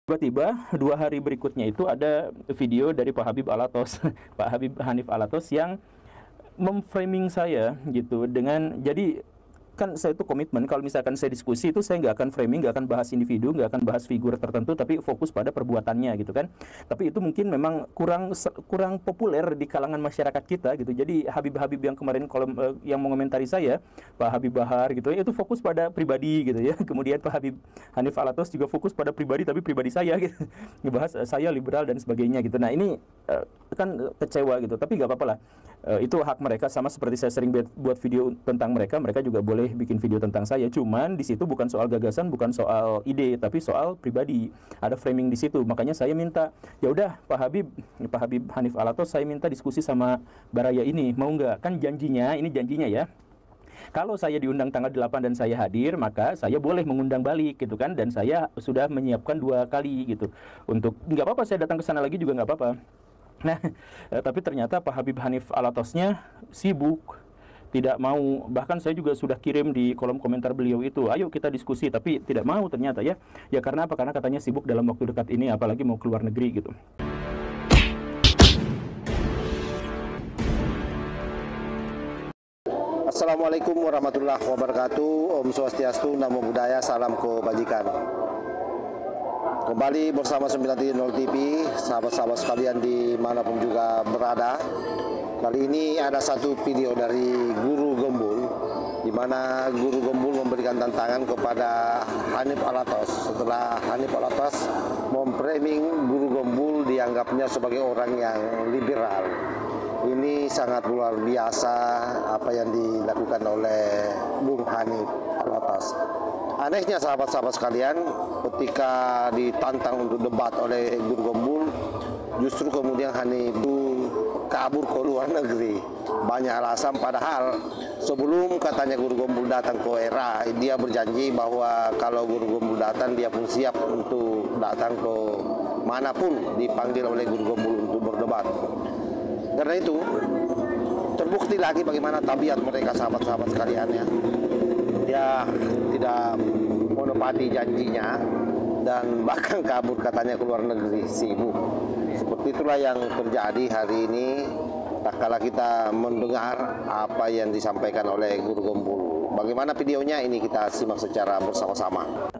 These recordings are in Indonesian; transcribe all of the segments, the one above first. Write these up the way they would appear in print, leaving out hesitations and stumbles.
Tiba-tiba 2 hari berikutnya itu ada video dari Pak Habib Alatos, Pak Habib Hanif Alatos yang memframing saya gitu dengan jadi kan saya itu komitmen kalau misalkan saya diskusi itu saya nggak akan framing, nggak akan bahas individu, nggak akan bahas figur tertentu, tapi fokus pada perbuatannya gitu kan. Tapi itu mungkin memang kurang populer di kalangan masyarakat kita gitu. Jadi Habib-Habib yang kemarin yang mengomentari saya, Pak Habib Bahar gitu ya, itu fokus pada pribadi gitu ya. Kemudian Pak Habib Hanif Alatos juga fokus pada pribadi, tapi pribadi saya gitu. Ngebahas saya liberal dan sebagainya gitu. Nah ini kan kecewa gitu, tapi nggak apa-apa lah. Itu hak mereka, sama seperti saya sering buat video tentang mereka, mereka juga boleh bikin video tentang saya. Cuman di situ bukan soal gagasan, bukan soal ide, tapi soal pribadi. Ada framing di situ. Makanya saya minta, ya udah Pak Habib Hanif Alatos, saya minta diskusi sama Baraya ini, mau nggak? Kan janjinya, ini janjinya ya. Kalau saya diundang tanggal 8 dan saya hadir, maka saya boleh mengundang balik gitu kan. Dan saya sudah menyiapkan 2 kali gitu. Untuk nggak apa-apa saya datang ke sana lagi juga nggak apa-apa. Nah, tapi ternyata Pak Habib Hanif Alatosnya sibuk, tidak mau. Bahkan saya juga sudah kirim di kolom komentar beliau itu, ayo kita diskusi, tapi tidak mau ternyata ya. Ya karena apa? Karena katanya sibuk dalam waktu dekat ini, apalagi mau keluar negeri gitu. Assalamualaikum warahmatullahi wabarakatuh. Om Swastiastu, Namo Buddhaya, salam kebajikan. Kembali bersama 930 TV, sahabat-sahabat sekalian dimanapun juga berada. Kali ini ada satu video dari Guru Gembul, di mana Guru Gembul memberikan tantangan kepada Hanif Alatos. Setelah Hanif Alatos memframing Guru Gembul dianggapnya sebagai orang yang liberal. Ini sangat luar biasa apa yang dilakukan oleh Bung Hanif Alatos. Anehnya sahabat-sahabat sekalian, ketika ditantang untuk debat oleh Guru Gembul, justru kemudian Hanif kabur ke luar negeri. Banyak alasan, padahal sebelum katanya Guru Gembul datang ke era, dia berjanji bahwa kalau Guru Gembul datang, dia pun siap untuk datang ke manapun dipanggil oleh Guru Gembul untuk berdebat. Karena itu, terbukti lagi bagaimana tabiat mereka sahabat-sahabat sekalian ya. Dia tidak menepati janjinya dan bahkan kabur katanya ke luar negeri, sibuk. Seperti itulah yang terjadi hari ini tak kala kita mendengar apa yang disampaikan oleh Guru Gembul. Bagaimana videonya ini kita simak secara bersama-sama.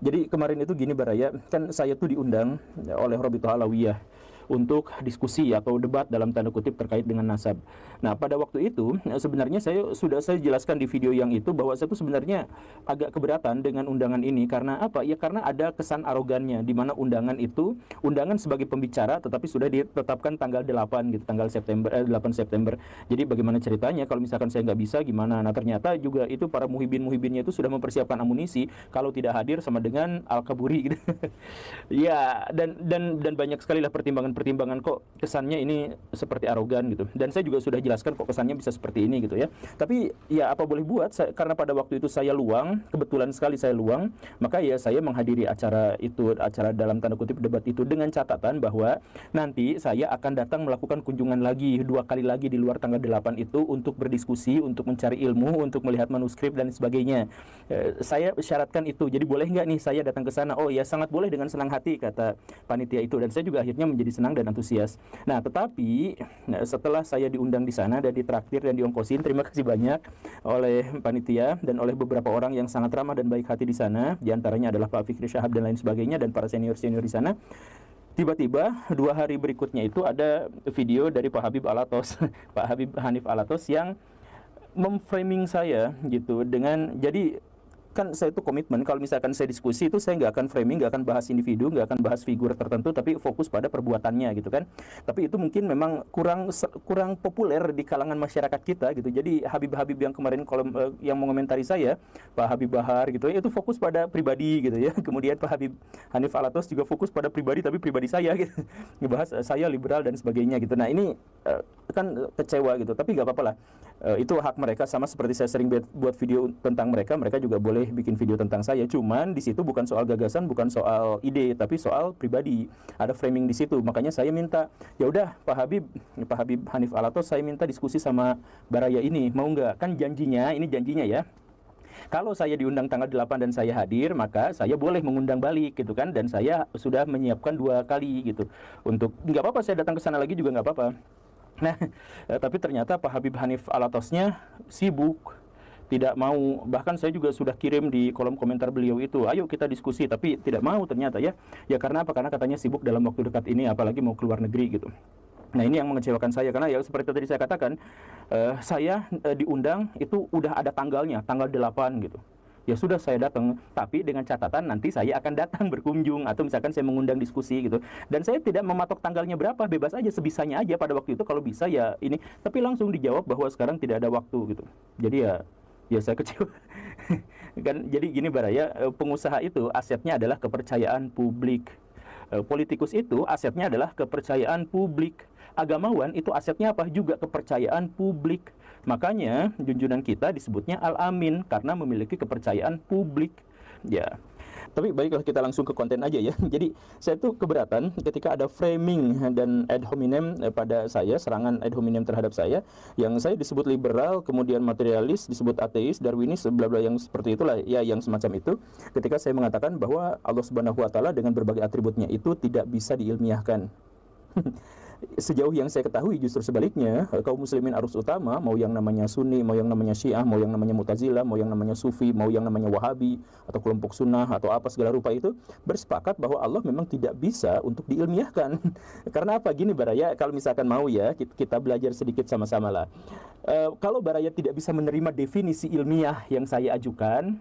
Jadi kemarin itu gini Baraya, kan saya tuh diundang oleh Robitoh Alawiyah untuk diskusi atau debat dalam tanda kutip terkait dengan nasab. Nah, pada waktu itu sebenarnya saya jelaskan di video yang itu bahwa saya tuh sebenarnya agak keberatan dengan undangan ini. Karena apa? Ya karena ada kesan arogannya, di mana undangan sebagai pembicara tetapi sudah ditetapkan tanggal 8 gitu, tanggal 8 September. Jadi bagaimana ceritanya kalau misalkan saya nggak bisa gimana? Nah, ternyata juga itu para muhibin-muhibinnya itu sudah mempersiapkan amunisi kalau tidak hadir sama dengan Al-Kaburi gitu. Ya, dan banyak sekali lah pertimbangan kok kesannya ini seperti arogan gitu. Dan saya juga sudah jelaskan kok kesannya bisa seperti ini gitu ya. Tapi ya apa boleh buat, karena pada waktu itu saya luang, kebetulan sekali saya luang, maka ya saya menghadiri acara dalam tanda kutip debat itu dengan catatan bahwa nanti saya akan datang melakukan kunjungan lagi 2 kali lagi di luar tanggal 8 itu untuk berdiskusi, untuk mencari ilmu, untuk melihat manuskrip dan sebagainya. Saya syaratkan itu. Jadi boleh nggak nih saya datang ke sana? Oh ya sangat boleh, dengan senang hati kata panitia itu, dan saya juga akhirnya menjadi senang dan antusias. Nah, tetapi setelah saya diundang di sana dan ditraktir dan diongkosin, terima kasih banyak oleh panitia dan oleh beberapa orang yang sangat ramah dan baik hati di sana, diantaranya adalah Pak Fikri Syahab dan lain sebagainya, dan para senior-senior di sana. Tiba-tiba 2 hari berikutnya itu ada video dari Pak Habib Alatos, Pak Habib Hanif Alatos yang memframing saya gitu dengan jadi kan saya itu komitmen kalau misalkan saya diskusi itu saya nggak akan framing, nggak akan bahas individu, nggak akan bahas figur tertentu, tapi fokus pada perbuatannya gitu kan. Tapi itu mungkin memang kurang populer di kalangan masyarakat kita gitu. Jadi Habib-Habib yang kemarin yang mengomentari saya, Pak Habib Bahar gitu ya, itu fokus pada pribadi gitu ya. Kemudian Pak Habib Hanif Alatos juga fokus pada pribadi, tapi pribadi saya gitu. Ngebahas saya liberal dan sebagainya gitu. Nah ini kan kecewa gitu, tapi nggak apa-apa lah. Itu hak mereka, sama seperti saya sering buat video tentang mereka, mereka juga boleh bikin video tentang saya. Cuman di situ bukan soal gagasan, bukan soal ide, tapi soal pribadi. Ada framing di situ. Makanya saya minta, ya udah Pak Habib Hanif Alatos, saya minta diskusi sama Baraya ini, mau nggak? Kan janjinya, ini janjinya ya. Kalau saya diundang tanggal 8 dan saya hadir, maka saya boleh mengundang balik gitu kan, dan saya sudah menyiapkan 2 kali gitu. Untuk nggak apa-apa saya datang ke sana lagi juga nggak apa-apa. Nah, tapi ternyata Pak Habib Hanif Alatosnya sibuk, tidak mau. Bahkan saya juga sudah kirim di kolom komentar beliau itu, ayo kita diskusi, tapi tidak mau ternyata ya. Ya karena apa? Karena katanya sibuk dalam waktu dekat ini, apalagi mau keluar negeri gitu. Nah ini yang mengecewakan saya, karena ya seperti tadi saya katakan, saya diundang itu udah ada tanggalnya, tanggal 8 gitu. Ya sudah saya datang, tapi dengan catatan nanti saya akan datang berkunjung, atau misalkan saya mengundang diskusi gitu. Dan saya tidak mematok tanggalnya berapa, bebas aja, sebisanya aja pada waktu itu, kalau bisa ya ini. Tapi langsung dijawab bahwa sekarang tidak ada waktu gitu. Jadi ya saya kecewa. Kan jadi gini Baraya, pengusaha itu asetnya adalah kepercayaan publik. Politikus itu asetnya adalah kepercayaan publik. Agamawan itu asetnya apa? Juga kepercayaan publik. Makanya junjungan kita disebutnya Al-Amin, karena memiliki kepercayaan publik. Ya. Tapi baiklah, kita langsung ke konten aja ya. Jadi saya tuh keberatan ketika ada framing dan ad hominem pada saya, serangan ad hominem terhadap saya, yang saya disebut liberal, kemudian materialis, disebut ateis, darwinis, bla bla yang seperti itulah ya, yang semacam itu. Ketika saya mengatakan bahwa Allah Subhanahu wa taala dengan berbagai atributnya itu tidak bisa diilmiahkan. Sejauh yang saya ketahui justru sebaliknya, kaum muslimin arus utama, mau yang namanya Sunni, mau yang namanya Syiah, mau yang namanya Mu'tazilah, mau yang namanya Sufi, mau yang namanya Wahabi atau kelompok Sunnah atau apa segala rupa itu, bersepakat bahwa Allah memang tidak bisa untuk diilmiahkan. Karena apa? Gini Baraya, kalau misalkan mau ya, kita belajar sedikit sama-sama lah. Kalau Baraya tidak bisa menerima definisi ilmiah yang saya ajukan,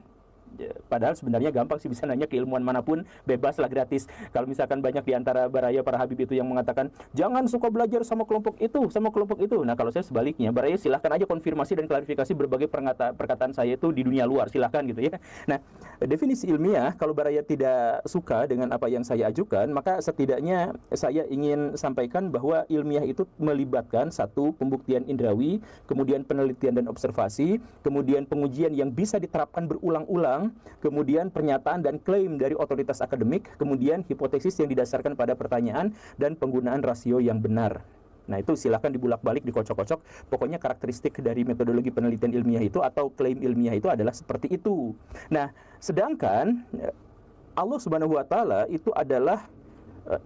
padahal sebenarnya gampang sih, bisa nanya ke ilmuwan manapun, bebas lah, gratis. Kalau misalkan banyak di antara Baraya para Habib itu yang mengatakan jangan suka belajar sama kelompok itu, sama kelompok itu. Nah kalau saya sebaliknya, Baraya silahkan aja konfirmasi dan klarifikasi berbagai perkataan saya itu di dunia luar, silahkan gitu ya. Nah definisi ilmiah, kalau Baraya tidak suka dengan apa yang saya ajukan, maka setidaknya saya ingin sampaikan bahwa ilmiah itu melibatkan satu, pembuktian indrawi, kemudian penelitian dan observasi, kemudian pengujian yang bisa diterapkan berulang-ulang, kemudian pernyataan dan klaim dari otoritas akademik, kemudian hipotesis yang didasarkan pada pertanyaan, dan penggunaan rasio yang benar. Nah itu silahkan dibulak-balik, dikocok-kocok. Pokoknya karakteristik dari metodologi penelitian ilmiah itu atau klaim ilmiah itu adalah seperti itu. Nah sedangkan Allah Subhanahu wa taala itu adalah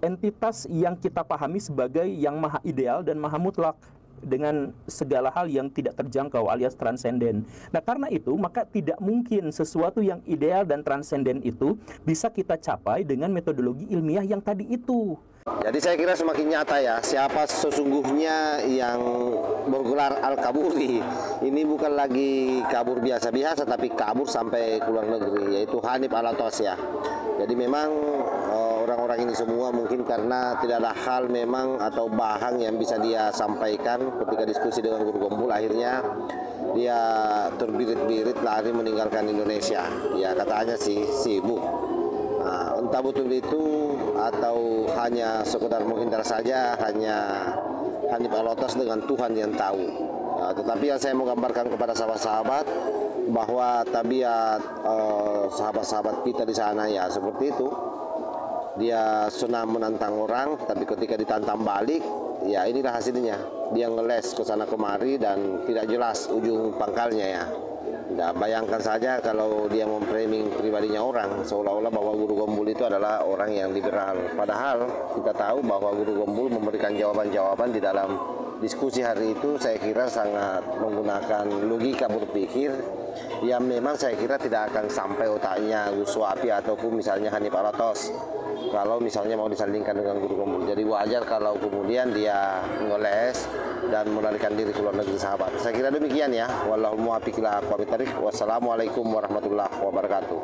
entitas yang kita pahami sebagai yang maha ideal dan maha mutlak, dengan segala hal yang tidak terjangkau alias transenden. Nah karena itu maka tidak mungkin sesuatu yang ideal dan transenden itu bisa kita capai dengan metodologi ilmiah yang tadi itu. Jadi saya kira semakin nyata ya siapa sesungguhnya yang bergelar Al-Kaburi. Ini bukan lagi kabur biasa-biasa, tapi kabur sampai ke luar negeri, yaitu Hanif Alatos ya. Jadi memang orang-orang ini semua mungkin karena tidak ada hal memang atau bahan yang bisa dia sampaikan ketika diskusi dengan Guru Gombul, akhirnya dia terbirit-birit lari meninggalkan Indonesia. Ya katanya sih sibuk. Nah, entah betul itu atau hanya sekedar menghindar saja, hanya Hanif Alatos dengan Tuhan yang tahu. Nah, tetapi yang saya mau gambarkan kepada sahabat-sahabat bahwa tabiat sahabat-sahabat kita di sana ya seperti itu. Dia senang menantang orang, tapi ketika ditantang balik, ya inilah hasilnya. Dia ngeles ke sana kemari dan tidak jelas ujung pangkalnya ya. Nah, bayangkan saja kalau dia memframing pribadinya orang, seolah-olah bahwa Guru Gombul itu adalah orang yang liberal. Padahal kita tahu bahwa Guru Gombul memberikan jawaban-jawaban di dalam diskusi hari itu, saya kira sangat menggunakan logika berpikir yang memang saya kira tidak akan sampai otaknya Gus Wapi ataupun misalnya Hanif Alatos kalau misalnya mau disandingkan dengan Guru Gombul. Jadi wajar kalau kemudian dia ngeles dan melarikan diri ke luar negeri sahabat. Saya kira demikian ya. Wallahul muwaffiq ila aqwamit thariq. Wassalamualaikum warahmatullahi wabarakatuh.